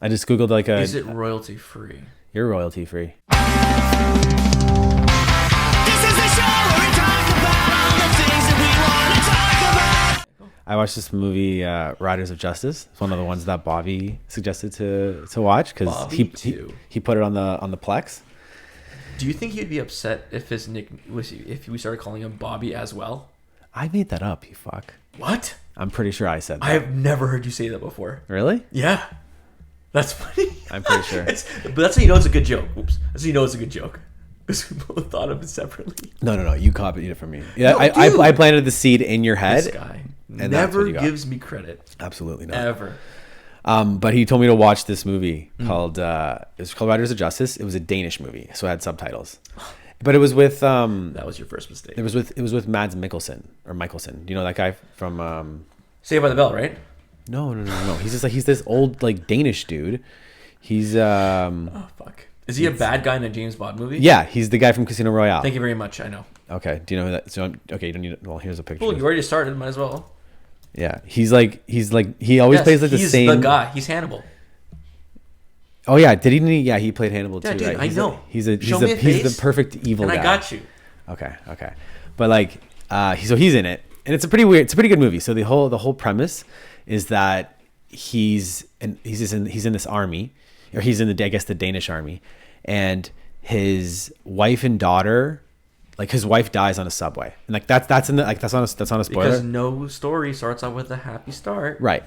I just googled like a. Is it royalty free? You're royalty free. I watched this movie, Riders of Justice. It's one of the ones that Bobby suggested to watch because he put it on the Plex. Do you think he'd be upset if his if we started calling him Bobby as well? I made that up, you fuck. What? I'm pretty sure I said that. I have never heard you say that before. Really? Yeah. That's funny. I'm pretty sure. But that's how you know it's a good joke. Oops. That's how you know it's a good joke. Because we both thought of it separately. No. You copied it from me. Yeah, No, I planted the seed in your head. This guy never gives me credit. Absolutely not. Ever. But he told me to watch this movie called it's called Riders of Justice. It was a Danish movie, so it had subtitles. But it was with that was your first mistake. It was with Mads Mikkelsen or Michelson. Do you know that guy from Saved by the Bell, right? No. He's just like he's this old like Danish dude. He's oh fuck. Is he a bad guy in a James Bond movie? Yeah, he's the guy from Casino Royale. Thank you very much. I know. Okay. Do you know who that? So okay, you don't need. Well, here's a picture. Well, you already started. Might as well. Yeah, he's like he always plays like the same. He's the guy. He's Hannibal. Oh yeah, did he? Yeah, he played Hannibal too. Yeah, dude, right? I know. He's the perfect evil guy. And I got you. Okay, but like, so he's in it, and it's a pretty good movie. So the whole premise is that he's in this army, or he's in the Danish army, and his wife and daughter, like his wife dies on a subway, and like that's not a spoiler. Because no story starts out with a happy start, right?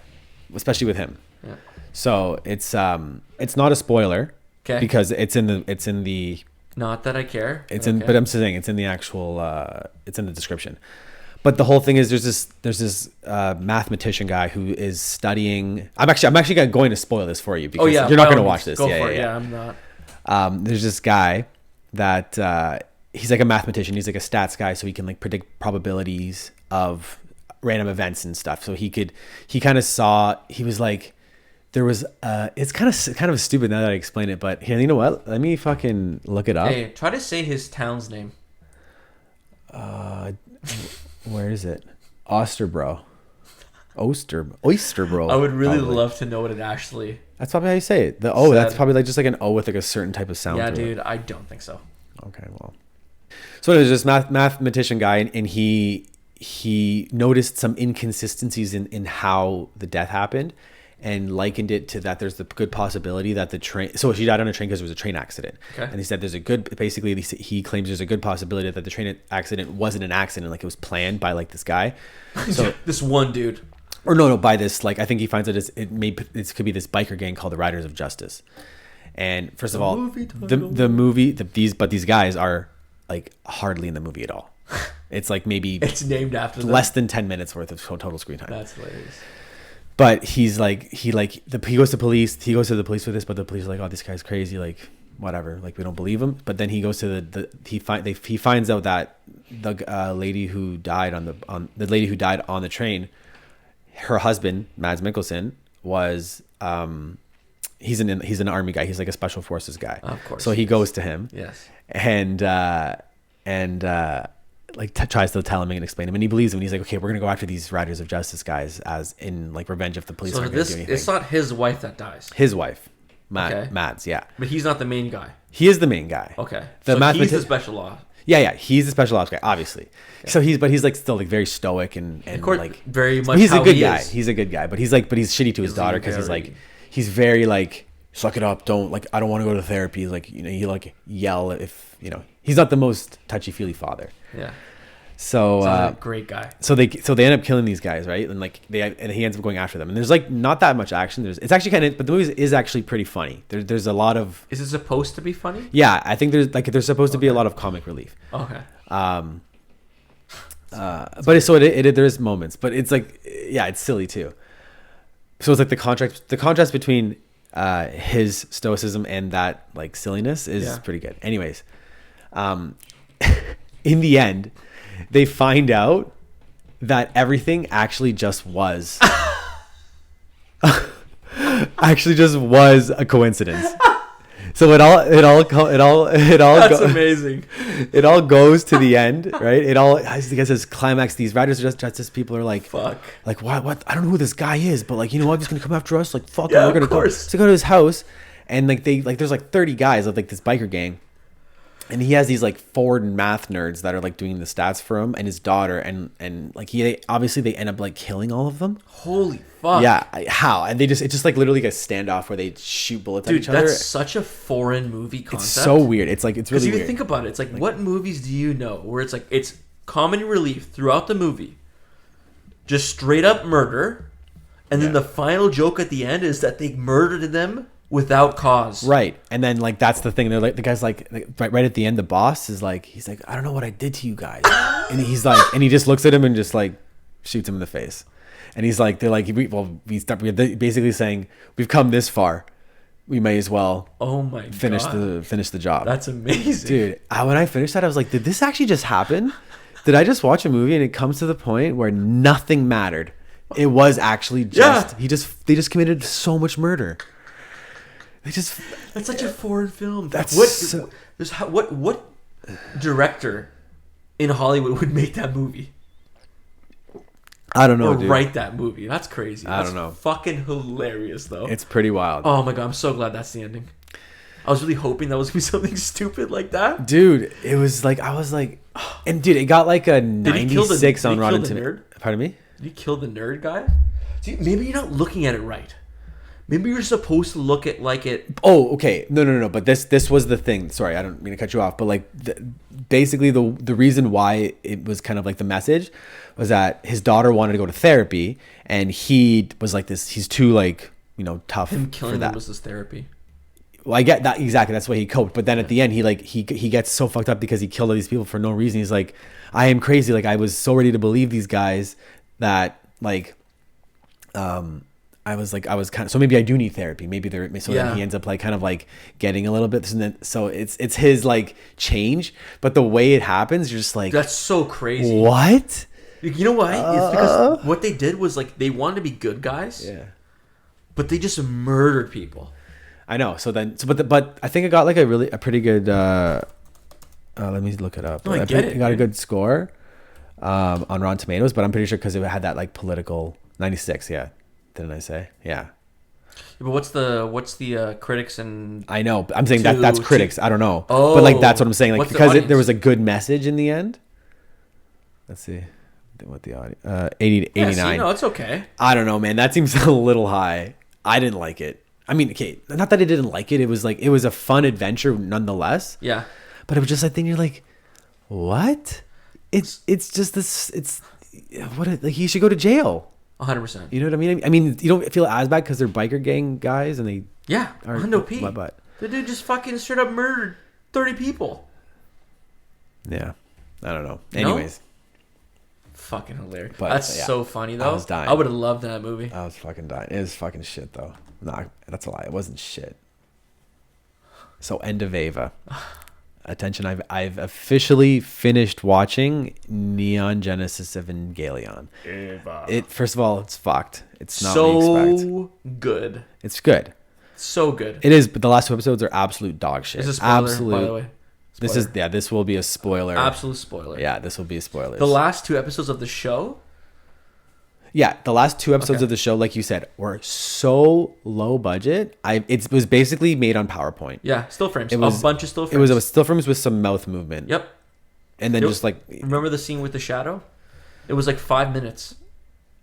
Especially with him. Yeah. So it's not a spoiler, okay, because it's in the. Not that I care. But I'm saying it's in the actual. It's in the description. But the whole thing is there's this mathematician guy who is studying. I'm actually going to spoil this for you because you're not going to watch this. Yeah, I'm not. There's this guy that he's like a mathematician. He's like a stats guy, so he can like predict probabilities of random events and stuff. So he kind of saw. He was like. There was it's kind of stupid now that I explain it, but here, you know what? Let me fucking look it up. Hey, try to say his town's name. Where is it? Osterbro. Oysterbro. I would really love to know what it actually. That's probably how you say it. That's probably like just like an O with like a certain type of sound. Yeah, dude, I don't think so. Okay, well. So there's this mathematician guy, and he noticed some inconsistencies in how the death happened. And likened it to that there's the good possibility that the train. So she died on a train because there was a train accident. Okay. And he said he claims there's a good possibility that the train accident wasn't an accident, like it was planned by like this guy. So this one dude. Or no, by this, like I think he finds that it could be this biker gang called the Riders of Justice. And first of all, these guys are like hardly in the movie at all. It's like maybe it's named after less than 10 minutes worth of total screen time. That's hilarious. But he goes to the police with this, but the police are like, oh, this guy's crazy, like whatever, like we don't believe him. But then he goes to he finds out that the lady who died on the train, her husband Mads Mikkelsen was he's an army guy. He's like a special forces guy. Of course. So he goes to him. Yes. And tries to tell him and explain him, and he believes him. And he's like, okay, we're gonna go after these Riders of Justice guys as in like revenge if the police aren't gonna do anything. It's not his wife that dies. His wife, Mads, yeah. But he's not the main guy. He is the main guy. Okay. He's the special ops. Yeah, he's the special ops guy, obviously. Okay. So he's like still like very stoic and course, like very much. He's a good guy. He's a good guy, but he's shitty to his daughter because he's very like suck it up, don't like I don't want to go to therapy. Like he like yell if he's not the most touchy feely father. Yeah. So a great guy. So they end up killing these guys, right? And like he ends up going after them. And there's like not that much action. It's actually but the movie is actually pretty funny. There's a lot of. Is it supposed to be funny? Yeah, I think there's supposed to be a lot of comic relief. Okay. But there's moments, but it's like it's silly too. So it's like the contrast between his stoicism and that like silliness is pretty good. Anyways, in the end, they find out that everything actually just was a coincidence. So That's amazing. it all goes to the end, right? It all, I guess, this climax. These riders are justice people are like, Fuck. like what? I don't know who this guy is, but like, you know what? He's gonna come after us. Like, fuck, Yeah, we're gonna of course. go to his house, and like there's like 30 guys of like this biker gang. And he has these like Ford and math nerds that are like doing the stats for him, and his daughter, and like obviously they end up like killing all of them. Holy fuck. Yeah, how? And it's just like literally like a standoff where they shoot bullets at each other. Dude, that's such a foreign movie concept. It's so weird. It's really because weird. you think about it, it's like what movies do you know where it's like it's comedy relief throughout the movie, just straight up murder, and then the final joke at the end is that they murdered them without cause. Right. And then like that's the thing. They're like, the guy's like right at the end, the boss is like, he's like, I don't know what I did to you guys. And he's like, and he just looks at him and just like shoots him in the face. And he's like, they're like, we're basically saying, we've come this far, we may as well finish the job. That's amazing. Dude, when I finished that, I was like, did this actually just happen? Did I just watch a movie and it comes to the point where nothing mattered? It was actually just they just committed so much murder. That's such a foreign film. That's what director in Hollywood would make that movie? I don't know, or dude. write that movie. That's crazy. I don't know. Fucking hilarious though. It's pretty wild. Oh my god, I'm so glad that's the ending. I was really hoping that was gonna be something stupid like that. Dude, it was like, I was like, and dude, it got like a 96 on Rotten Tomatoes. Pardon me? Did you kill the nerd guy? See, maybe you're not looking at it right. Maybe you're supposed to look at like it. Oh, okay. No. But this was the thing. Sorry, I don't mean to cut you off. But like, basically the reason why it was kind of like the message was that his daughter wanted to go to therapy, and he was like this. He's too like, you know, tough. Him killing for that. them was this therapy. Well, I get that exactly. That's why he coped. But then at the end, he gets so fucked up because he killed all these people for no reason. He's like, I am crazy. Like, I was so ready to believe these guys that like, I was kind of, so maybe I do need therapy. Maybe then he ends up like kind of like getting a little bit. And then, so it's his like change, but the way it happens, you're just like, that's so crazy. What? You know why? It's because what they did was like they wanted to be good guys. Yeah. But they just murdered people. I know. But I think it got like a pretty good. Let me look it up. No, It got a good score on Rotten Tomatoes, but I'm pretty sure because it had that like political 96. Yeah. Didn't I say? Yeah. But what's the critics and I know. I'm saying that's critics. I don't know. Oh, but like that's what I'm saying. Like because there was a good message in the end. Let's see what the audience 80 to 89. See, no, it's okay. I don't know, man. That seems a little high. I didn't like it. I mean, okay, not that I didn't like it. It was like it was a fun adventure nonetheless. Yeah. But it was just like then you're like, what? It's just this. It's what? Like he should go to jail. 100%. You know what I mean? I mean, you don't feel as bad because they're biker gang guys and they are Hundo P. But the dude just fucking straight up murdered 30 people. Yeah, I don't know. Anyways, fucking hilarious. But, that's so funny though. I was dying. I would have loved that movie. I was fucking dying. It was fucking shit though. Nah, that's a lie. It wasn't shit. So end of Ava. Attention, I've officially finished watching Neon Genesis Evangelion. It first of all, it's fucked. It's not what you expect. Good. It's good. So good. It is, but the last two episodes are absolute dog shit. It's a spoiler, by the way. Spoiler. This will be a spoiler. Absolute spoiler. Yeah, this will be a spoiler. The last two episodes of the show. Yeah, the last two episodes of the show, like you said, were so low budget. It was basically made on PowerPoint. Yeah, still frames. A bunch of still frames. It was a still frames with some mouth movement. Yep. And then just like, remember the scene with the shadow? It was like 5 minutes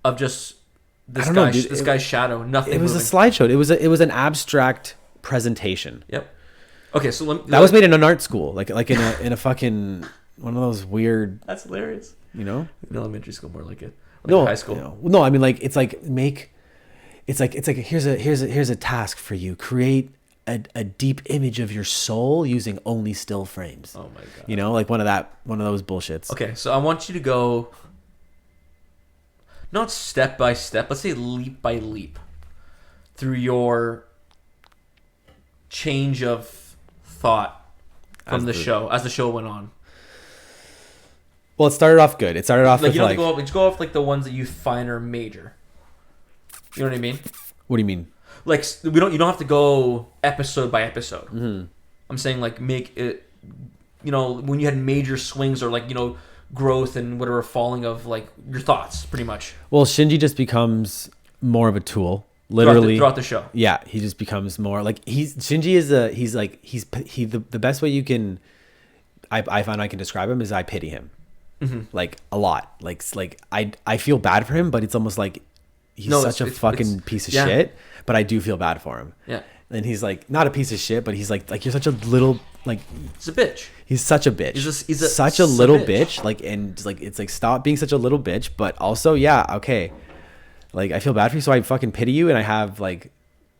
of just this guy's shadow. Nothing. It was moving. a slideshow. It was an abstract presentation. Yep. Okay, so that was made in an art school, like in a fucking one of those weird. That's hilarious. You know, in elementary school, more like it. No, high school. No, I mean like it's like here's a task for you. Create a deep image of your soul using only still frames. Oh my god. You know, like one of those bullshits. Okay, so I want you to go not step by step, let's say leap by leap through your change of thought from the show as the show went on. Well, it started off good. It started off like you don't go off like the ones that you find are major. You know what I mean? What do you mean? like you don't have to go episode by episode. Mm-hmm. I'm saying like make it, when you had major swings or like growth and whatever falling of like your thoughts, pretty much. Well, Shinji just becomes more of a tool, literally throughout the show. Yeah, he just becomes more like Shinji is the best way you can. I find I can describe him is I pity him, like a lot. Like I feel bad for him, but it's almost like he's such a fucking piece of shit. But I do feel bad for him. Yeah. And he's like not a piece of shit, but he's like you're such a little like. He's a bitch. He's such a bitch. He's such a little bitch. Like and like it's like stop being such a little bitch. But also yeah okay, like I feel bad for you, so I fucking pity you, and I have like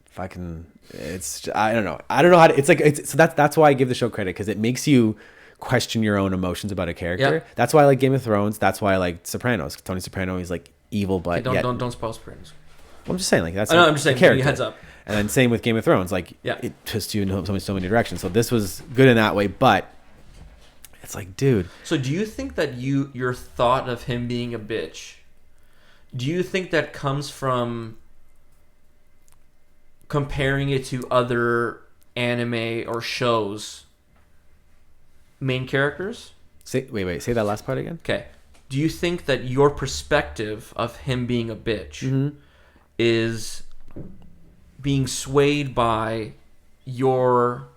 fucking it's I don't know how to, so that's why I give the show credit because it makes you question your own emotions about a character. Yep. That's why I like Game of Thrones. That's why I like Sopranos. Tony Soprano is like evil, but don't spoil Sopranos. I'm just saying like that's I'm just saying character. Heads up. And then same with Game of Thrones, like it twists you in so many directions. So this was good in that way, but it's like, dude. So do you think that your thought of him being a bitch, do you think that comes from comparing it to other anime or shows main characters? Say that last part again. Okay. Do you think that your perspective of him being a bitch is being swayed by your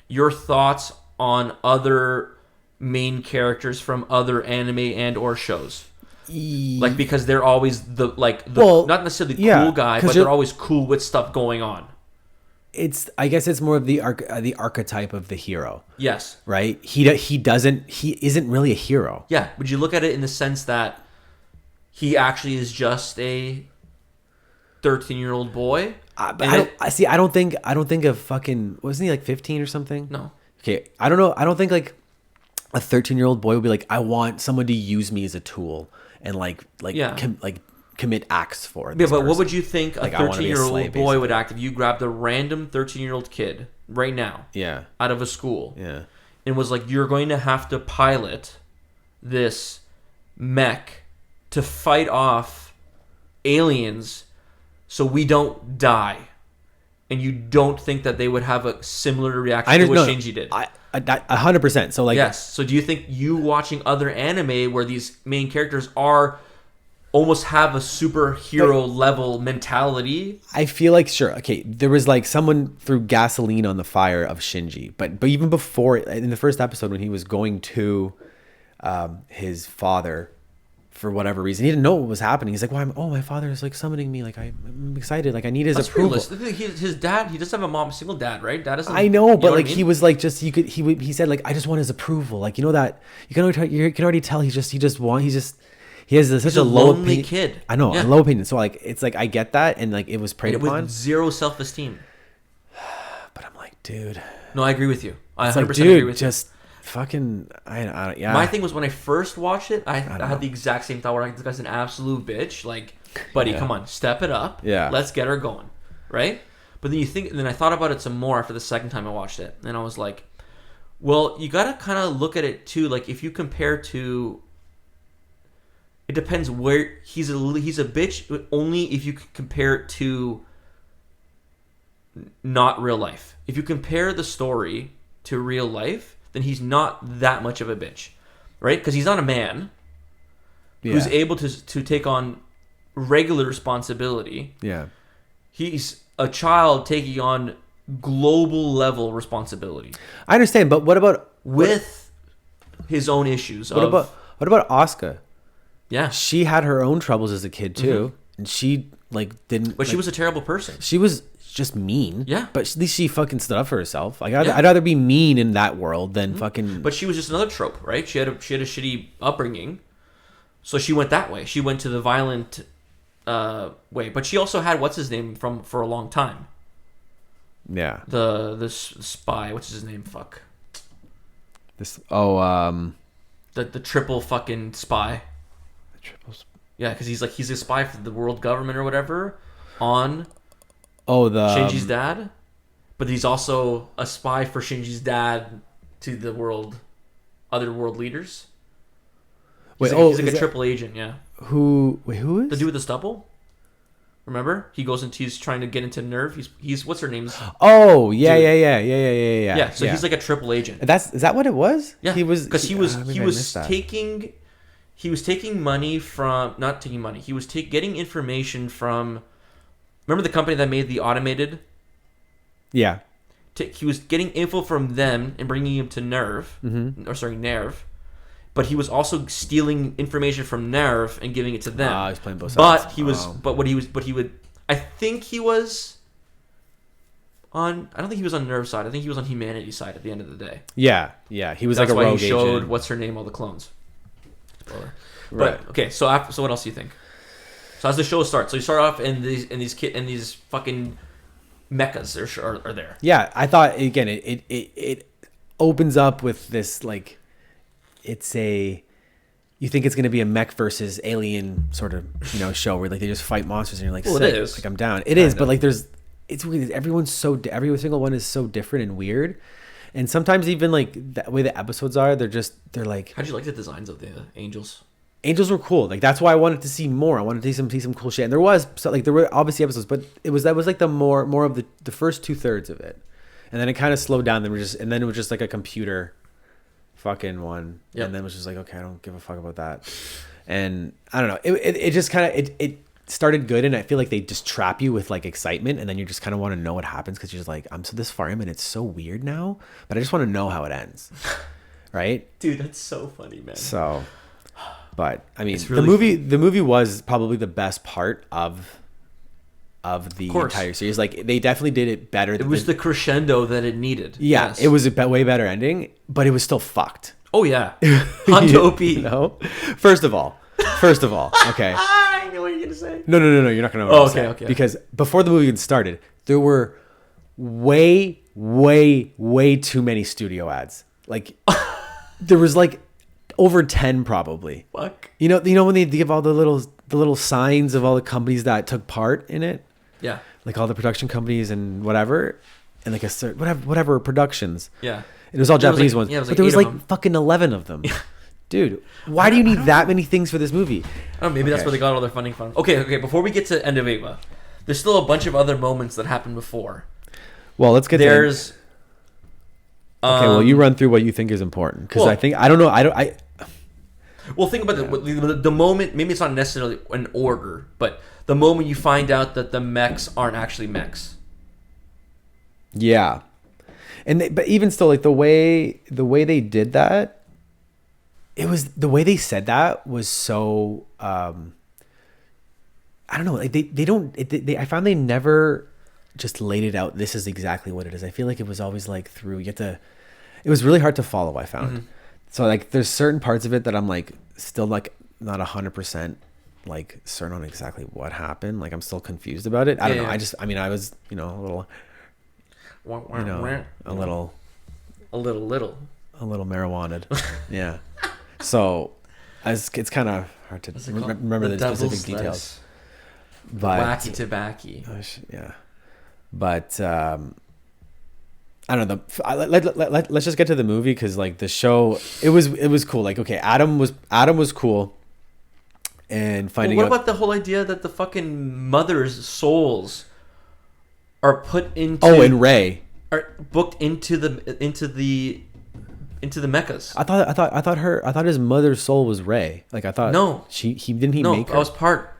thoughts on other main characters from other anime and or shows? Like because they're always not necessarily cool guy, but they're always cool with stuff going on. I guess it's more of the archetype of the hero. Yes. Right? He isn't really a hero. Yeah. Would you look at it in the sense that he actually is just a 13-year-old boy? But I don't think of fucking, wasn't he like 15 or something? No. Okay. I don't know. I don't think like a 13-year-old boy would be like, I want someone to use me as a tool and commit acts for it. Yeah, but what would you think like, a 13-year-old boy would act if you grabbed a random 13-year-old kid right now out of a school and was like, you're going to have to pilot this mech to fight off aliens so we don't die, and you don't think that they would have a similar reaction to what Shinji did? 100%. So like, yes. So do you think you watching other anime where these main characters are almost have a superhero level mentality? I feel like sure. Okay, there was like someone threw gasoline on the fire of Shinji, but even before in the first episode when he was going to his father for whatever reason, he didn't know what was happening. He's like, "Well, my father is like summoning me. Like I'm excited. Like I need his approval." His dad, he doesn't have a single dad, right? Dad doesn't. I know, but like he was like just he said like I just want his approval. Like that you can already tell he has such a low lonely kid. I know, a low opinion. So like it's like I get that, and like it was preyed upon. With zero self-esteem. But I'm like, dude. No, I agree with you. I 100% like, agree with just fucking. Yeah. My thing was when I first watched it, I had the exact same thought where this guy's an absolute bitch. Like, buddy, come on, step it up. Yeah. Let's get her going, right? But then I thought about it some more after the second time I watched it, and I was like, well, you gotta kind of look at it too. Like if you compare to. It depends where he's a bitch, but only if you compare it to not real life. If you compare the story to real life, then he's not that much of a bitch, right? Because he's not a man who's able to take on regular responsibility. Yeah, he's a child taking on global level responsibility. I understand, but what about with his own issues? What about Asuka? Yeah, she had her own troubles as a kid too, and she didn't. But she was a terrible person. She was just mean. Yeah, but at least she fucking stood up for herself. Like I'd rather be mean in that world than fucking. But she was just another trope, right? She had a shitty upbringing, so she went that way. She went to the violent way, but she also had what's his name for a long time. Yeah. The spy, what's his name? Fuck. The triple fucking spy. Yeah, because he's a spy for the world government or whatever on Shinji's dad, but he's also a spy for Shinji's dad to the other world leaders. He's like a triple agent, yeah. Who is? The dude with the stubble? Remember? He's trying to get into Nerve. He's what's her name? Oh, yeah, Dude. yeah. Yeah, so he's like a triple agent. Is that what it was? Yeah, he was taking money from not taking money. He was getting information from. Remember the company that made the automated? Yeah. He was getting info from them and bringing him to Nerve, Nerve. But he was also stealing information from Nerve and giving it to them. He's playing both sides. I think he was on. I don't think he was on Nerve's side. I think he was on Humanity's side at the end of the day. Yeah. He was like a rogue agent. That's why he showed what's her name, all the clones. Spoiler. Right. But okay, so what else do you think? So as the show starts, so you start off in these fucking mechas are there. Yeah, I thought again it opens up with this like. You think it's going to be a mech versus alien sort of, show where like they just fight monsters and you're like, well, it is. Like I'm down. It is, but like it's weird. Every single one is so different and weird. And sometimes even like the way the episodes are, they're like. How'd you like the designs of the angels? Angels were cool. Like that's why I wanted to see more. I wanted to see some cool shit. And there were obviously episodes, but that was like the more of the first 2/3 of it. And then it kind of slowed down. And then it was just like a computer fucking one. Yep. And then it was just like, okay, I don't give a fuck about that. And I don't know. It just kind of it started good, and I feel like they just trap you with like excitement, and then you just kind of want to know what happens because you're just like, I'm so this far in, and it's so weird now, but I just want to know how it ends. Right? Dude, that's so funny, man. So, but I mean, really the movie was probably the best part of the entire series. Like they definitely did it better. It was the crescendo that it needed. Yeah, yes. It was a way better ending, but it was still fucked. Oh yeah, Honto P. No, first of all, okay. I know what you're gonna say. No, you're not gonna know what I'm saying. Okay. Because before the movie even started, there were way too many studio ads. Like there was like over 10 probably. Fuck. You know when they give all the little signs of all the companies that took part in it. Yeah. Like all the production companies and whatever, and like whatever productions. Yeah. It was all Japanese ones. Yeah, but there was like fucking 11 of them. Yeah. Dude, why do you need that many things for this movie? Oh, maybe that's where they got all their funding from. Okay. Before we get to End of Eva, there's still a bunch of other moments that happened before. Well, let's get there's. Okay, well, you run through what you think is important because I don't know. Well, think about the moment. Maybe it's not necessarily an order, but the moment you find out that the mechs aren't actually mechs. Yeah, but even still, like the way they did that, it was the way they said that was so. I don't know. Like they don't. I found they never just laid it out. This is exactly what it is. I feel like it was always like through. It was really hard to follow. I found. Mm-hmm. So like there's certain parts of it that I'm like still like not 100% like certain on exactly what happened. Like I'm still confused about it. I don't know. Yeah. I was, a little marijuanaed. Yeah. So it's kind of hard to remember the specific details. But wacky tobacco. Yeah. But I don't know. Let's just get to the movie because like the show, it was cool. Like okay, Adam was cool, and finding. What about the whole idea that the fucking mother's souls are put into? Oh, and Ray are booked into the mechas. I thought his mother's soul was Ray. Like I thought. No, he make her. No, that was part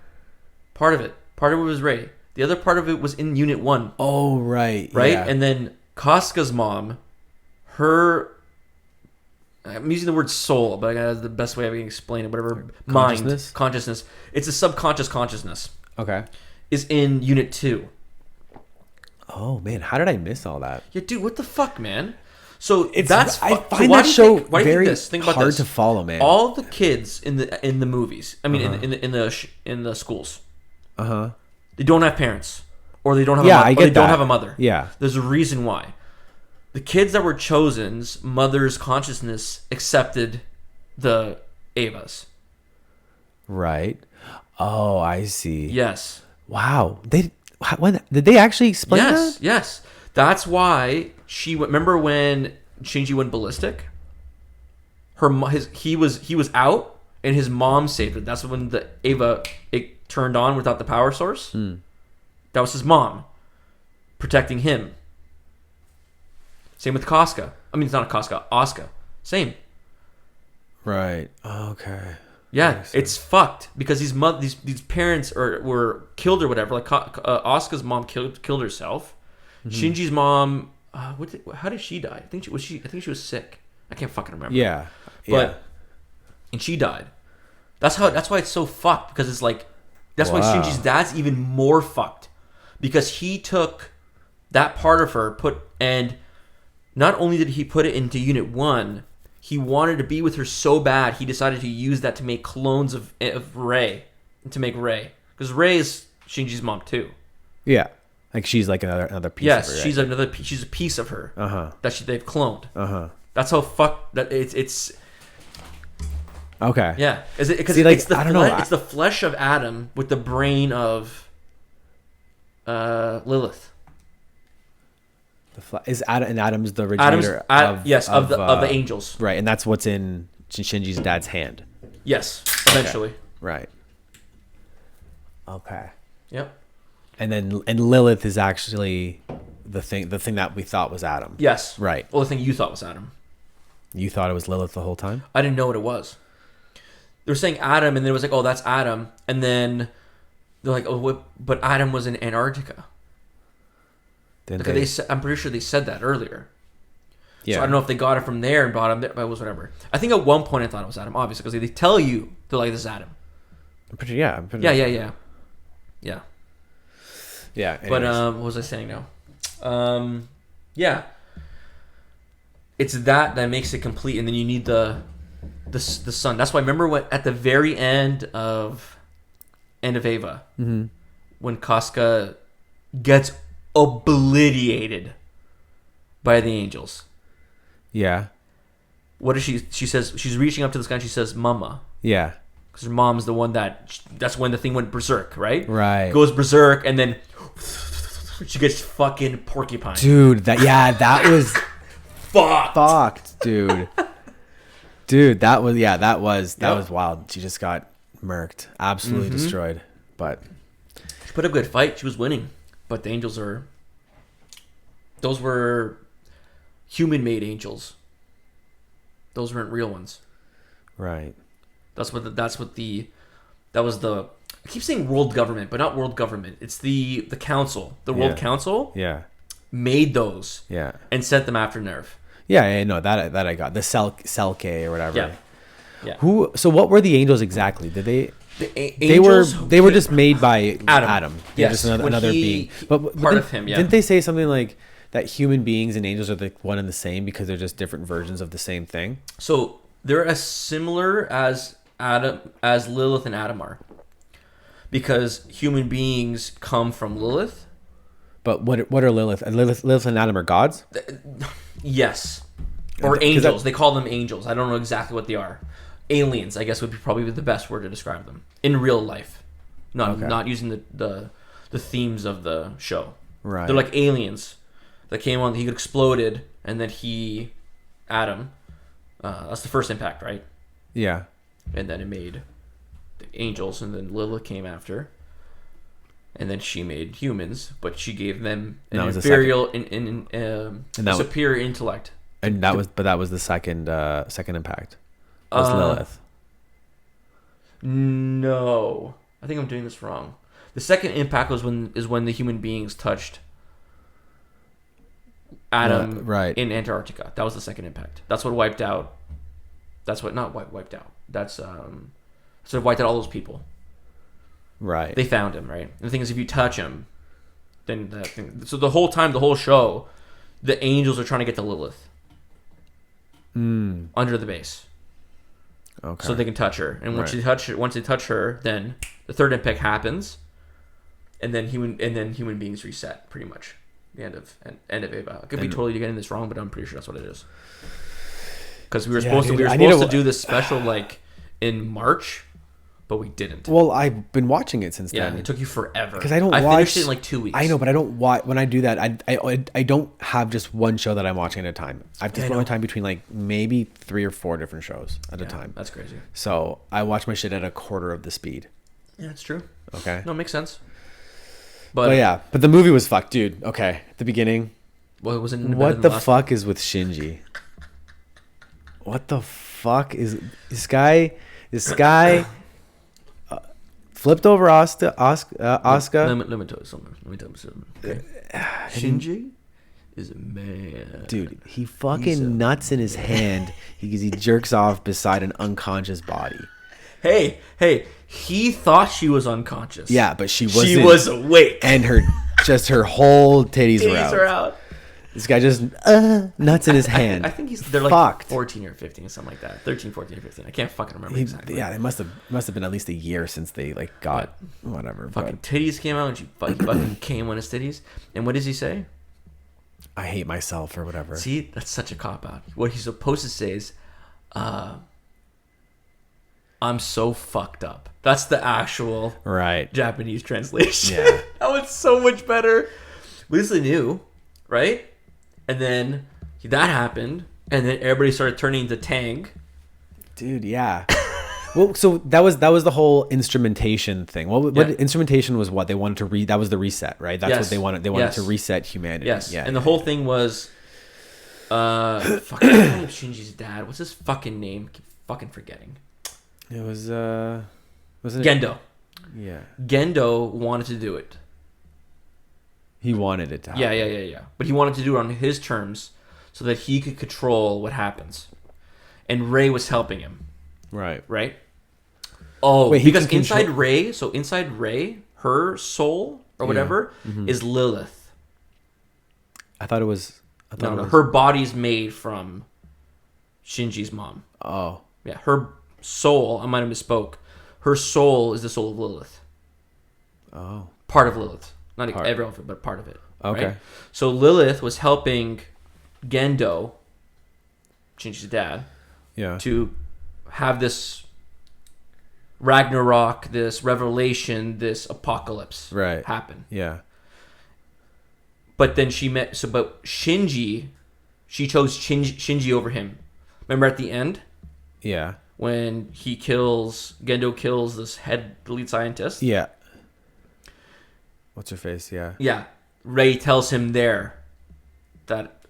of it. Part of it was Ray. The other part of it was in Unit 1. Oh right. Right, yeah. and then Casca's mom, I'm using the word soul, but that's the best way I can explain it. Whatever, consciousness. It's a subconscious consciousness. Okay. Is in Unit 2. Oh man, how did I miss all that? Yeah, dude, what the fuck, man? So I find that show very hard to follow, man. All the kids in the movies, I mean, in the schools, they don't have parents. Or they don't have don't have a mother. Yeah. There's a reason why. The kids that were chosen's mother's consciousness accepted the Evas. Right. Oh, I see. Yes. Wow. Did they actually explain that? Yes. That's why remember when Shinji went ballistic? He was out and his mom saved it. That's when the Eva it turned on without the power source. That was his mom protecting him. Same with Casca. I mean, it's not a Casca. Asuka. Same. Right. Okay. Yeah, it's fucked because these parents were killed or whatever. Like Asuka's mom killed herself. Shinji's mom. How did she die? I think she was sick. I can't fucking remember. Yeah. But and she died. That's why it's so fucked because it's like that's why Shinji's dad's even more fucked because he took that part of her and not only did he put it into Unit 1, he wanted to be with her so bad he decided to use that to make clones of Rei, to make Rei, because Rei is Shinji's mom too. Yeah, like she's like another piece. Yes, of her, right? she's a piece of her. They've cloned. Uh-huh. That's how fucked that it's. Okay. Yeah, because it's the flesh of Adam with the brain of Lilith. Is Adam and Adam's the originator of the angels, right? And that's what's in Shinji's dad's hand. Yes, eventually. Okay. Right. Okay. Yep. And Lilith is actually the thing that we thought was Adam. Yes. Right. Well, the thing you thought was Adam. You thought it was Lilith the whole time? I didn't know what it was. They were saying Adam, and then it was like, oh, that's Adam, and then they're like, oh, but Adam was in Antarctica. I'm pretty sure they said that earlier. Yeah. So I don't know if they got it from there and brought him there, but it was whatever. I think at one point I thought it was Adam, obviously, because they tell you they're like, this is Adam. Yeah. Yeah. Anyways. But what was I saying now? Yeah. It's that makes it complete, and then you need the sun. That's why I remember at the very end of Eva, when Casca gets obliterated by the angels. Yeah. What does she says? She's reaching up to this guy and she says, "Mama." Yeah. Because her mom's the one that's when the thing went berserk, right? Right. Goes berserk and then she gets fucking porcupine. Dude, that was fucked, dude. Dude, that was wild. She just got murked, absolutely destroyed. But she put up a good fight. She was winning. But the angels those were human-made angels. Those weren't real ones. Right. That was the I keep saying world government, but not world government. It's the council. The World Council made those and sent them after Nerve. Yeah, no, that I got. The Selke or whatever. Yeah. So what were the angels exactly? Did they they were just made by Adam. Yes. Just another being. But part of him, yeah. Didn't they say something like that human beings and angels are one and the same because they're just different versions of the same thing? So they're as similar as Lilith and Adam are. Because human beings come from Lilith. But what are Lilith? Lilith and Adam are gods? Yes. Or angels. They call them angels. I don't know exactly what they are. Aliens, I guess, would be probably the best word to describe them in real life, not using the themes of the show. Right, they're like aliens that came on. He exploded, and then Adam. That's the first impact, right? Yeah, and then it made the angels, and then Lilith came after, and then she made humans, but she gave them an superior intellect. And that was the second impact. Was Lilith? No, I think I'm doing this wrong. The second impact was when the human beings touched Adam in Antarctica. That was the second impact. That's what wiped out. That's what not wiped out. That's so it wiped out all those people. Right. They found him, right? And the thing is, if you touch him, then that thing. So the whole time, the whole show, the angels are trying to get to Lilith under the base. Okay. So they can touch her, and once they touch her, then the third impact happens, and then human beings reset pretty much. The end of Eva. I could be totally getting this wrong, but I'm pretty sure that's what it is. Because we were supposed to do this special like in March, but we didn't. Well, I've been watching it since then. Yeah, it took you forever. Because I finished it in like 2 weeks. I know, but I don't watch when I do that. I don't have just one show that I'm watching at a time. I have to split my time between like maybe 3 or 4 different shows at a time. That's crazy. So I watch my shit at a quarter of the speed. Yeah, it's true. Okay. No, it makes sense. but the movie was fucked, dude. Okay, at the beginning. Well, was it What the fuck is with Shinji? What the fuck is this guy? This guy flipped over Asuka. Let me tell you something. Okay. Shinji is a man, dude. He fucking nuts in his hand because he jerks off beside an unconscious body. Hey, he thought she was unconscious. Yeah, but she wasn't. She was awake, and her whole titties were out. This guy just nuts in his hand. I think they're like fucked. 14 or 15 or something like that. 13, 14 or 15. I can't fucking remember exactly. Yeah, it must have been at least a year since they like got whatever. Fucking titties came out and she fucking came on his titties. And what does he say? I hate myself or whatever. See, that's such a cop out. What he's supposed to say is, I'm so fucked up. That's the actual Japanese translation. Yeah. That was so much better. We just knew, right? And then that happened, and then everybody started turning into Tang. Dude, yeah. Well, so that was the whole instrumentation thing. What instrumentation was? What they wanted to that was the reset, right? That's what they wanted. They wanted to reset humanity. Yes. Yeah. And the whole thing was, fucking Shinji's dad. What's his fucking name? I keep fucking forgetting. It was wasn't Gendo. Yeah. Gendo wanted to do it. He wanted it to happen. Yeah. But he wanted to do it on his terms so that he could control what happens. And Rey was helping him. Right? Oh, wait, because inside Rey, her soul or whatever is Lilith. I thought it was... No, her body's made from Shinji's mom. Oh. Yeah, her soul, I might have misspoke. Her soul is the soul of Lilith. Oh. Part of Lilith. Not every of it, but part of it. Okay. Right? So Lilith was helping Gendo, Shinji's dad, to have this Ragnarok, this revelation, this apocalypse happen. Yeah. But then but Shinji, she chose Shinji over him. Remember at the end? Yeah. When Gendo kills this head lead scientist? Yeah. What's her face? Yeah. Yeah. Rey tells him there that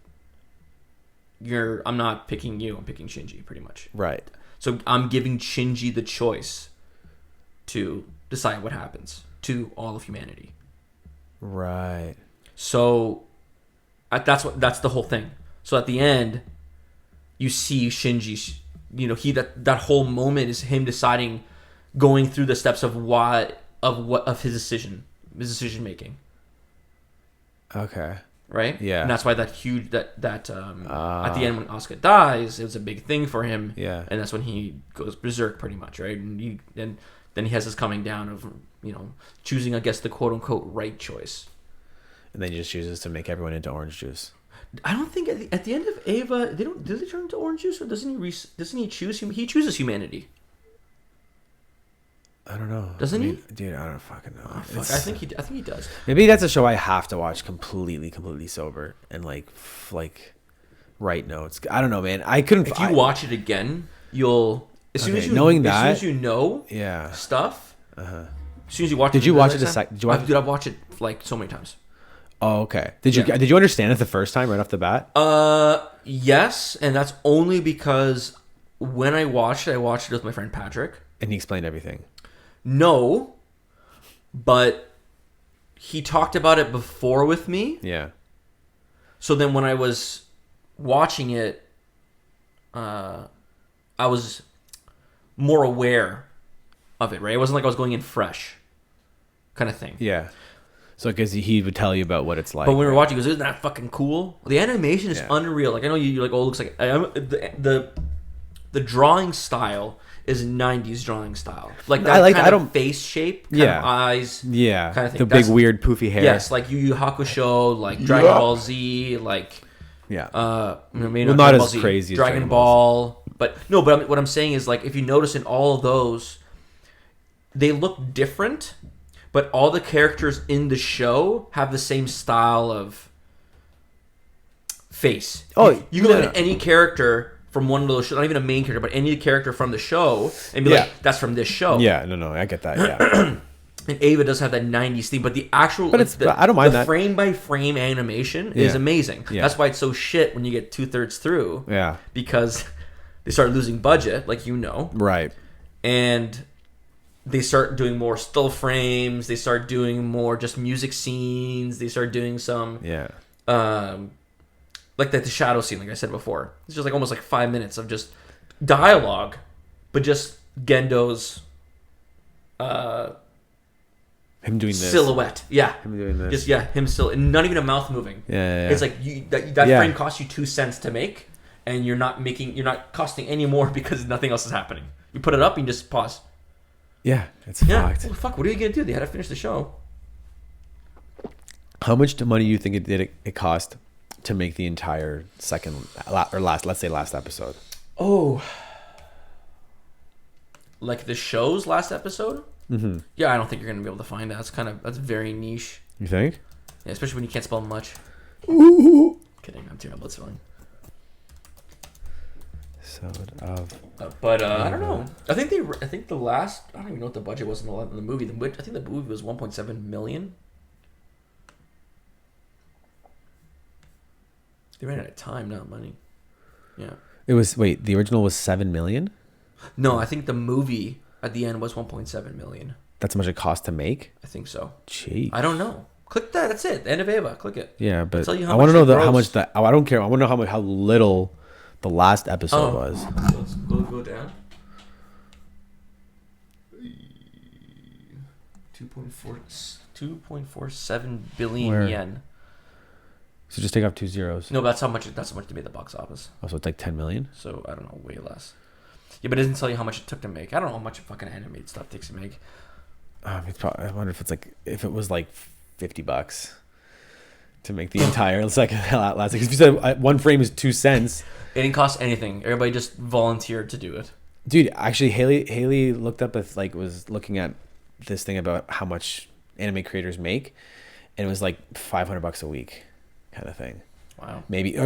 I'm not picking you, I'm picking Shinji, pretty much. Right. So I'm giving Shinji the choice to decide what happens to all of humanity. Right. So that's the whole thing. So at the end, you see Shinji, that whole moment is him deciding, going through the steps of his decision making. Okay. Right? Yeah. And that's why at the end when Asuka dies, it was a big thing for him. Yeah. And that's when he goes berserk pretty much, right? And then he has this coming down of, choosing, I guess, the quote unquote right choice. And then he just chooses to make everyone into orange juice. I don't think at the end of Eva, do they turn into orange juice, or doesn't he choose he chooses humanity? I don't know. Doesn't he? Dude, I don't fucking know. Oh, fuck. I think he does. Maybe that's a show I have to watch completely sober and like write notes. I don't know, man. I couldn't. If you watch it again, you'll as soon as you know stuff. As soon as you watch it, did you watch it? Did you watch it? Dude, I've watched it like so many times. Oh, okay. Did you understand it the first time right off the bat? Yes, and that's only because when I watched it with my friend Patrick, and he explained everything. No, but he talked about it before with me. Yeah. So then when I was watching it, I was more aware of it, right? It wasn't like I was going in fresh kind of thing. Yeah. So because he would tell you about what it's like. But when we were watching, he goes, isn't that fucking cool? The animation is unreal. Like, I know you're like, oh, it looks like... The drawing style is 90s drawing style. Like that kind of face shape, kind of eyes, kind of thing. The big weird poofy hair. Yes, like Yu Yu Hakusho, like Dragon Ball Z, like... maybe not as Z, crazy as Dragon Ball. But what I'm saying is, like, if you notice in all of those, they look different, but all the characters in the show have the same style of face. Oh, you can look at any character from one of those shows, not even a main character, but any character from the show, and be like, that's from this show. Yeah, no, I get that, yeah. And Ava does have that 90s theme, but the actual... But it's I don't mind the that. frame-by-frame animation is amazing. Yeah. That's why it's so shit when you get 2/3 through. Yeah. Because they start losing budget, like you know. Right. And they start doing more still frames. They start doing more just music scenes. They start doing some... Yeah. Like the shadow scene, like I said before. It's just like almost like 5 minutes of just dialogue, but just Gendo's... him doing this. silhouette, yeah. Him doing this. Just him still, and not even a mouth moving. Yeah. It's like that frame costs you 2 cents to make, and you're not costing any more because nothing else is happening. You put it up and you just pause. Yeah, it's Yeah, fucked. well, fuck. What are you gonna do? They had to finish the show. How much money do you think it cost to make the entire last episode? Oh, like the show's last episode? Mm-hmm. Yeah, I don't think you're gonna be able to find that. That's very niche. You think? Yeah, especially when you can't spell much. Ooh. Kidding, I'm terrible at spelling. But I don't know. I think the last. I don't even know what the budget was in the movie. I think the movie was 1.7 million. They ran out of time, not money. Yeah. It was the original was 7 million? No, I think the movie at the end was 1.7 million. That's how much it cost to make? I think so. Jeez. I don't know. Click that. That's it. The end of Ava. Click it. Yeah, but tell you I how want to much know it how much grossed. that. I don't care. I want to know how little the last episode was. So let's go down. 2.47 billion yen. So just take off 2 zeros. No, that's how much they made the box office. Oh, so it's like 10 million? So I don't know, way less. Yeah, but it doesn't tell you how much it took to make. I don't know how much fucking animated stuff takes to make. It's probably, I wonder if it was like $50 to make the entire second last. Because if you said one frame is 2 cents, it didn't cost anything. Everybody just volunteered to do it. Dude, actually, Haley looked up was looking at this thing about how much anime creators make, and it was like $500 a week, kind of thing. Wow. Maybe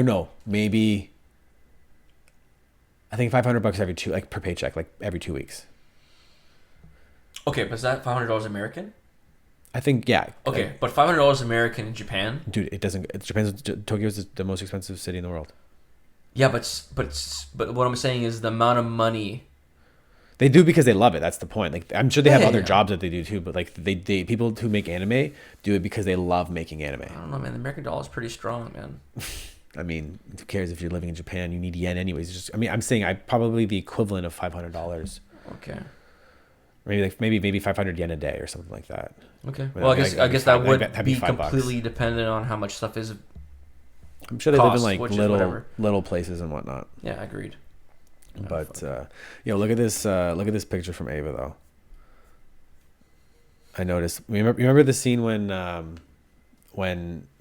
I think $500 per paycheck, like every 2 weeks. Okay, but is that $500 American? I think Okay, but $500 American in Japan? Dude, it doesn't. Japan's Tokyo's the most expensive city in the world. Yeah, but what I'm saying is the amount of money. They do because they love it. That's the point. Like, I'm sure they have other jobs that they do too, but like they people who make anime do it because they love making anime. I don't know, man. The American dollar is pretty strong, man. I mean, who cares if you're living in Japan? You need yen anyways. I'm saying probably the equivalent of $500. Okay. Maybe 500 yen a day or something like that. Okay. Well, I guess that would be completely dependent on how much stuff is. I'm sure they live in like little places and whatnot. Yeah, agreed. But look at this picture from Ava though. I noticed. Remember the scene when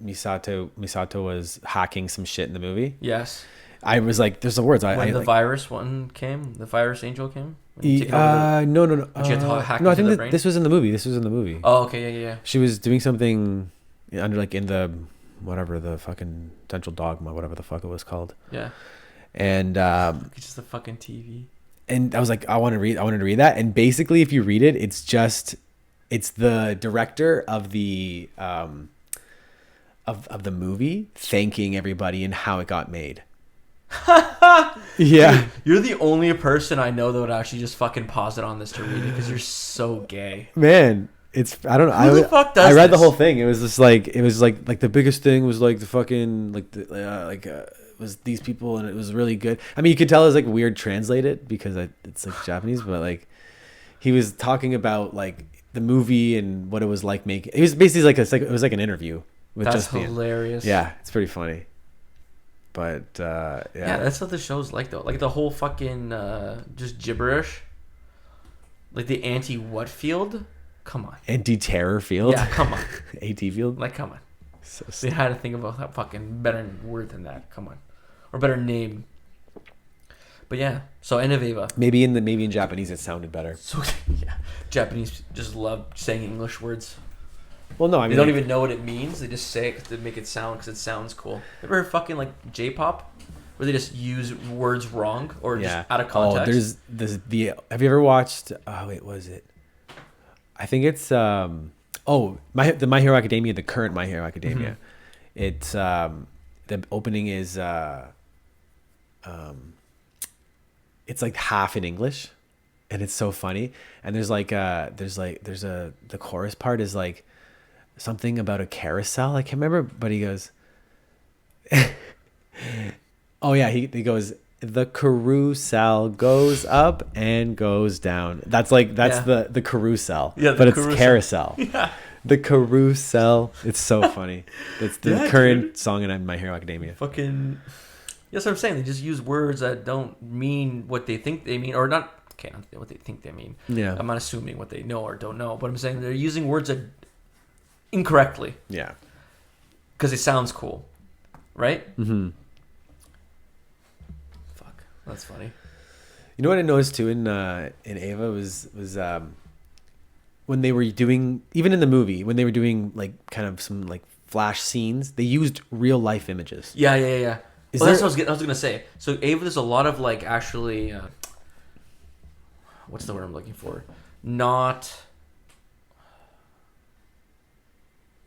Misato was hacking some shit in the movie? Yes. I was like, "There's the words." When the virus one came, the virus angel came. No. No, I think this was in the movie. Oh, okay, yeah. She was doing something under in the whatever the fucking Central Dogma, whatever the fuck it was called. Yeah. And it's just a fucking TV. And I was like, I wanted to read that. And basically, if you read it, it's the director of the of the movie thanking everybody and how it got made. Yeah. You're the only person I know that would actually just fucking pause it on this to read it because you're so gay. Man, I don't know. Who the fuck does I read this? the whole thing. It was just like the biggest thing was like the fucking was these people, and it was really good. I mean, you could tell it's like weird translated because it's like Japanese, but like he was talking about like the movie and what it was like making. It was basically it was like an interview with That's Justin. hilarious. Yeah, it's pretty funny. But yeah, that's what the show's like though. Like the whole fucking just gibberish. Like the anti-what field? Come on. Anti-terror field? Yeah, come on. AT field? Like, come on. So they had to think about that fucking better word than that. Come on. Or better name. But yeah, so end of Ava. Maybe in Japanese it sounded better. So yeah, Japanese just love saying English words. Well, no, I mean they don't even know what it means. They just say it to make it sound because it sounds cool. Ever heard fucking like J-pop, where they just use words wrong or just out of context? Oh, there's the. Have you ever watched? Oh wait, was it? I think it's the My Hero Academia, the current My Hero Academia. It's the opening is it's like half in English, and it's so funny. And there's the chorus part is like something about a carousel. I can't remember, but he goes, oh yeah, he goes, the carousel goes up and goes down. That's the carousel. Yeah, but carousel. It's carousel. Yeah. The carousel. It's so funny. It's the current song in My Hero Academia. Fucking. That's what I'm saying. They just use words that don't mean what they think they mean, or not. Okay, not what they think they mean. Yeah. I'm not assuming what they know or don't know, but I'm saying they're using words that incorrectly. Yeah. Because it sounds cool, right? Mm-hmm. Fuck, that's funny. You know what I noticed too in Ava was when they were doing, even in the movie, when they were doing like kind of some like flash scenes, they used real life images. Yeah. That's what I was gonna say. So Ava, there's a lot of like actually, what's the word I'm looking for? Not.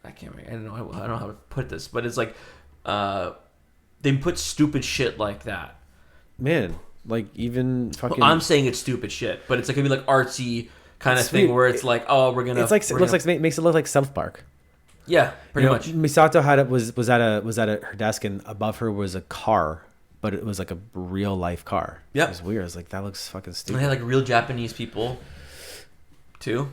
I don't know how to put this, but it's like, they put stupid shit like that. Man, like even fucking. Well, I'm saying it's stupid shit, but it's like gonna be like artsy kind of thing where it's like, oh, we're gonna. It's like makes it look like South Park. Yeah, pretty much. Misato was at her desk, and above her was a car, but it was like a real life car. Yeah, it was weird. I was like, that looks fucking stupid. And they had like real Japanese people, too.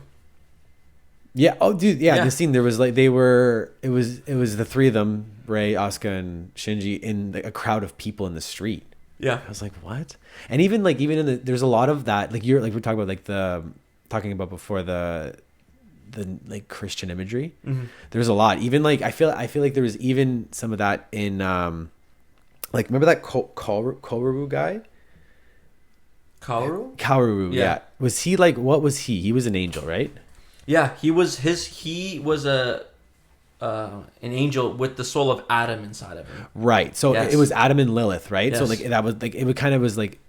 Yeah. Oh, dude. Yeah. The scene there was like it was the three of them, Rei, Asuka, and Shinji, in a crowd of people in the street. Yeah. I was like, what? And even in there's a lot of that. Like we're talking about talking about before the like Christian imagery. Mm-hmm. There's a lot. Even like I feel like there was even some of that in like remember that Kouru guy? Kaoru? Yeah. Was he like, what was he? He was an angel, right? Yeah, he was an angel with the soul of Adam inside of him. Right. So yes. It was Adam and Lilith, right? Yes. So like that was like it kind of was like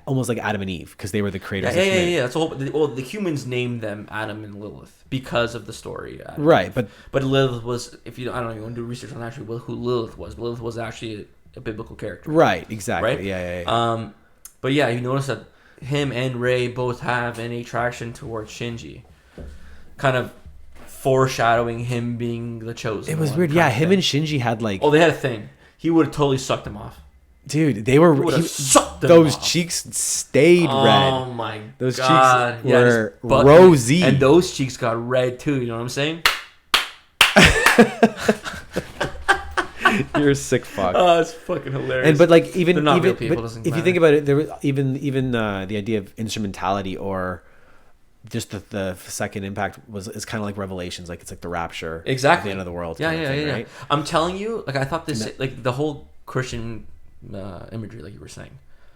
almost like Adam and Eve because they were the creators. Yeah. That's the humans named them Adam and Lilith because of the story. Right, but Lilith was, I don't know if you want to do research on actually who Lilith was. Lilith was actually a biblical character. Right. Exactly. Right? Yeah. But yeah, you notice that him and Rei both have an attraction towards Shinji, kind of foreshadowing him being the chosen. It was weird. Yeah, him and Shinji had like. Oh, they had a thing. He would have totally sucked him off. Dude, they were. Those off. cheeks stayed red. Oh my god! Those cheeks were but, rosy, and those cheeks got red too. You know what I'm saying? You're a sick fuck. Oh, it's fucking hilarious. And but like even real people, but if you think about it, there was even the idea of instrumentality or just the second impact is kind of like Revelations, like it's like the rapture, exactly, the end of the world. Yeah. Right? I'm telling you, like I thought this, like the whole Christian imagery, like you were saying,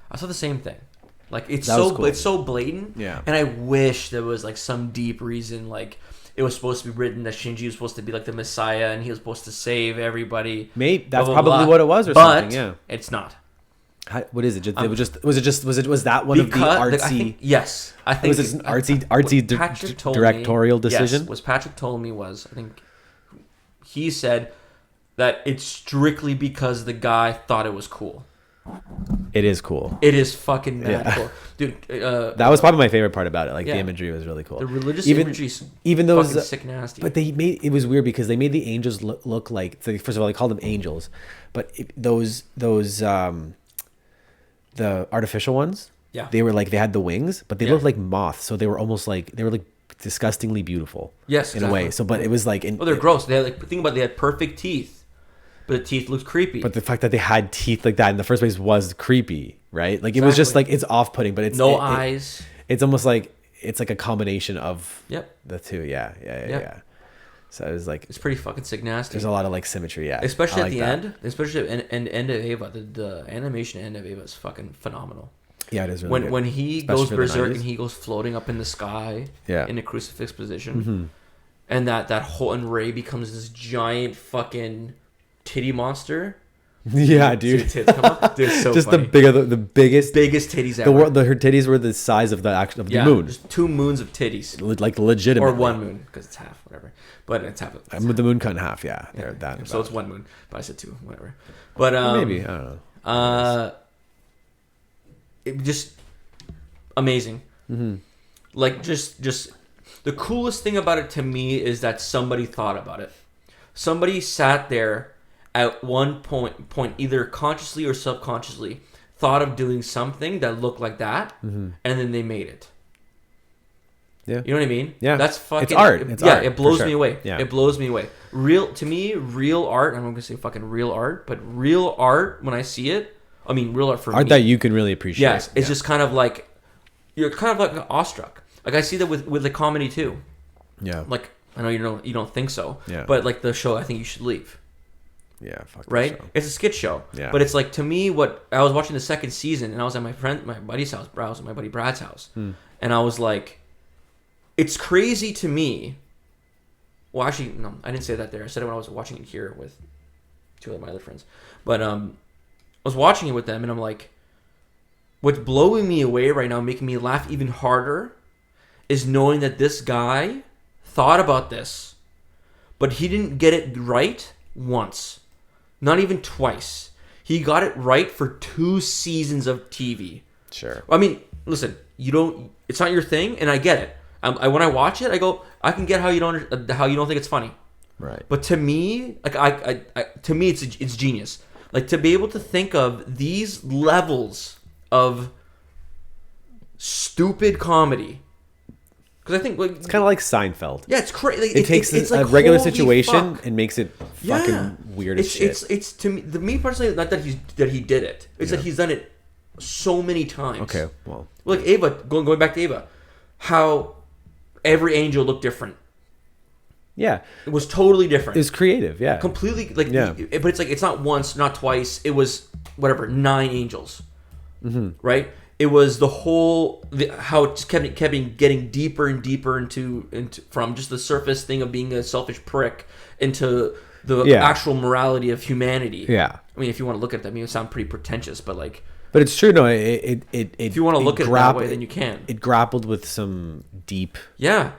I saw the same thing. Like it's cool. It's so blatant. Yeah. And I wish there was like some deep reason, like it was supposed to be written that Shinji was supposed to be like the Messiah and he was supposed to save everybody. Maybe that's probably what it was, or something. Yeah, it's not. What is it? Was that one of the artsy? Yes, I think it was an artsy directorial decision. Yes, what Patrick told me was, I think he said that it's strictly because the guy thought it was cool. It is cool. It is fucking mad cool, dude. That was probably my favorite part about it. Like the imagery was really cool. The religious imagery, even those sick nasty. But it was weird because they made the angels look like. So first of all, they called them angels, but those the artificial ones, they were like, they had the wings, but they looked like moths, so they were almost like disgustingly beautiful. Yes, in a way. So, but it was like, they're gross. They had think about it, they had perfect teeth, but the teeth looked creepy. But the fact that they had teeth like that in the first place was creepy, right? Like it was just like, it's off-putting, but it's eyes. It's almost like it's like a combination of the two. Yeah. So it was like, it's pretty fucking sick nasty. There's a lot of like symmetry, especially at the end, especially at the end of Ava. The animation end of Ava is fucking phenomenal. Yeah, it is really good. When he goes berserk and he goes floating up in the sky, in a crucifix position, and that whole and Rei becomes this giant fucking titty monster. Yeah, See dude. the tits come up? Dude, it's so Just funny. the biggest Titties the ever. her titties were the size of the Yeah, moon. just 2 moons of titties. Like legitimate. Or 1 moon, because it's half, whatever. But it's half. It's The moon cut in half, yeah. They're half. that. So it's 1 moon. But I said 2, whatever. But maybe, I don't know. It just amazing. Like just the coolest thing about it to me is that somebody thought about it. Somebody sat there at one point either consciously or subconsciously thought of doing something that looked like that, and then they made it. Yeah. You know what I mean? Yeah. That's fucking... It's art. It's art, it blows for sure. me away. Yeah. It blows me away. To me, real art, I'm not going to say fucking real art, but real art, when I see it, I mean, real art for me. Art that you can really appreciate. Yes. It's just kind of like... You're kind of like awestruck. Like, I see that with the comedy, too. Yeah. Like, I know you don't think so. Yeah. But, like, the show, I think you should leave. Yeah, fuck that Right? show. It's a skit show. Yeah. But it's like, to me, what... I was watching the second season, and I was at my buddy's house. I was at my buddy Brad's house. And I was like... It's crazy to me. Well, actually, no, I didn't say that there. I said it when I was watching it here with 2 of my other friends. But I was watching it with them, and I'm like, what's blowing me away right now, making me laugh even harder, is knowing that this guy thought about this, but he didn't get it right once, not even twice. He got it right for 2 seasons of TV. Sure. I mean, listen, it's not your thing, and I get it. When I watch it, I go, I can get how you don't think it's funny. Right. But to me, like to me, it's genius. Like, to be able to think of these levels of stupid comedy, because I think, like, It's kind of like Seinfeld. yeah, it's crazy. Like, It takes it's a like, regular holy situation fuck. and makes it fucking weird as shit. It's to me personally, not that he did it. It's that he's done it so many times. Okay, well. Like Ava, going back to Ava, how every angel looked different. Yeah. It was totally different. It was creative, yeah. Completely, like, Yeah. but it's like, it's not once, not twice. It was, whatever, 9 angels. Right? It was the whole, how it just kept getting deeper and deeper into from just the surface thing of being a selfish prick into the actual morality of humanity. Yeah. I mean, if you want to look at that, I mean, it sounds pretty pretentious, but like... But it's true, no, if you want to look at it that way, then you can. It grappled with some deep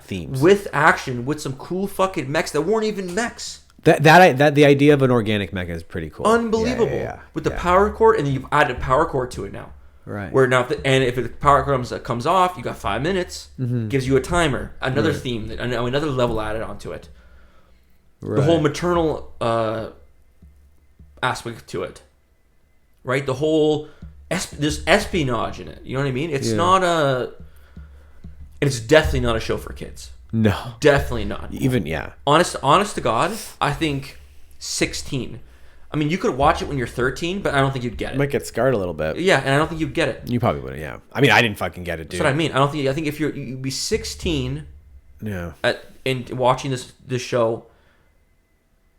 themes. With action, with some cool fucking mechs that weren't even mechs. That the idea of an organic mecha is pretty cool. Unbelievable. Yeah. With the power cord, and then you've added power cord to it now. Right. Where now, if the power cord comes off, you got 5 minutes. Gives you a timer, another theme, another level added onto it. Right. The whole maternal aspect to it, right? The whole there's espionage in it. You know what I mean? It's not it's definitely not a show for kids. No. Definitely not. Even, yeah. Honest to God, I think 16. I mean, you could watch it when you're 13, but I don't think you'd get it. You might get scarred a little bit. Yeah, and I don't think you'd get it. You probably wouldn't, yeah. I mean, I didn't fucking get it, dude. That's what I mean. I think if you'd be 16 Yeah. and watching this show,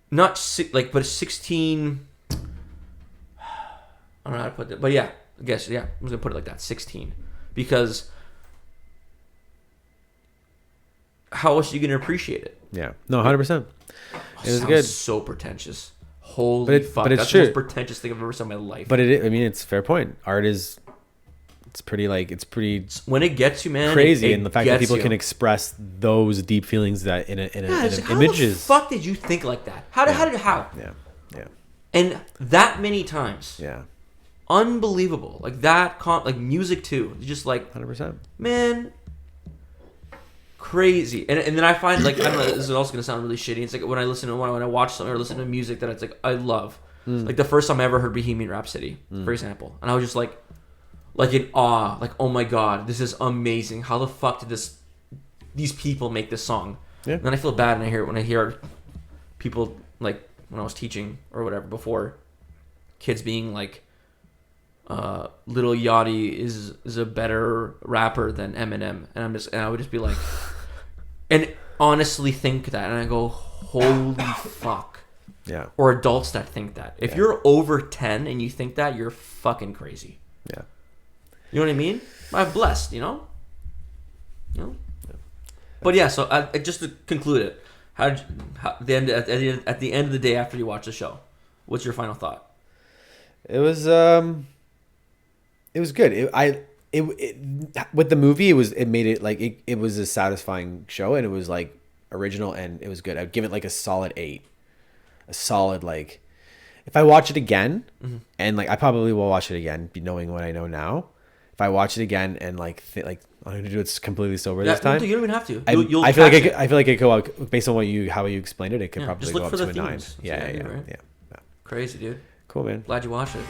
not but 16. I don't know how to put it, but yeah, I guess I'm gonna put it like that, 16, because how else are you gonna appreciate it? Yeah. No, 100%. It was Sounds good. so pretentious. Holy fuck! But it's That's true. the most pretentious thing I've ever seen in my life. But I mean, it's a fair point. Art is, it's pretty when it gets you, man, crazy, it and the fact that people you. can express those deep feelings that in it's like, images. How the fuck did you think like that? How? Yeah. Yeah. And that many times. Yeah. Unbelievable. Like that, like music too. Just like 100%. Man, crazy. And then I find, like, I don't know, this is also gonna sound really shitty. It's like when I watch something or listen to music that it's like I love. Like the first time I ever heard Bohemian Rhapsody, for example, and I was just like in awe, like, oh my god, this is amazing. How the fuck did these people make this song? Yeah. And then I feel bad when I hear people, like when I was teaching or whatever before, kids being like, Lil Yachty is a better rapper than Eminem, and I would just be like, and honestly think that, and I go, holy fuck. Yeah. Or adults that think that. If you're over 10 and you think that, you're fucking crazy. Yeah. You know what I mean? I'm blessed, you know? But yeah, so just to conclude it, at the end of the day after you watch the show, what's your final thought? It was good. It with the movie it made it like it was a satisfying show, and it was like original, and it was good. I'd give it like a solid 8. A solid, like, if I watch it again, and like I probably will watch it again, knowing what I know now. If I watch it again and like I'm gonna do it completely sober this time. You don't even have to. I feel like I feel like it could go out based on how you explained it. It could probably just go look up for to the a 9. themes. Yeah. Crazy, dude. Cool, man. Glad you watched it.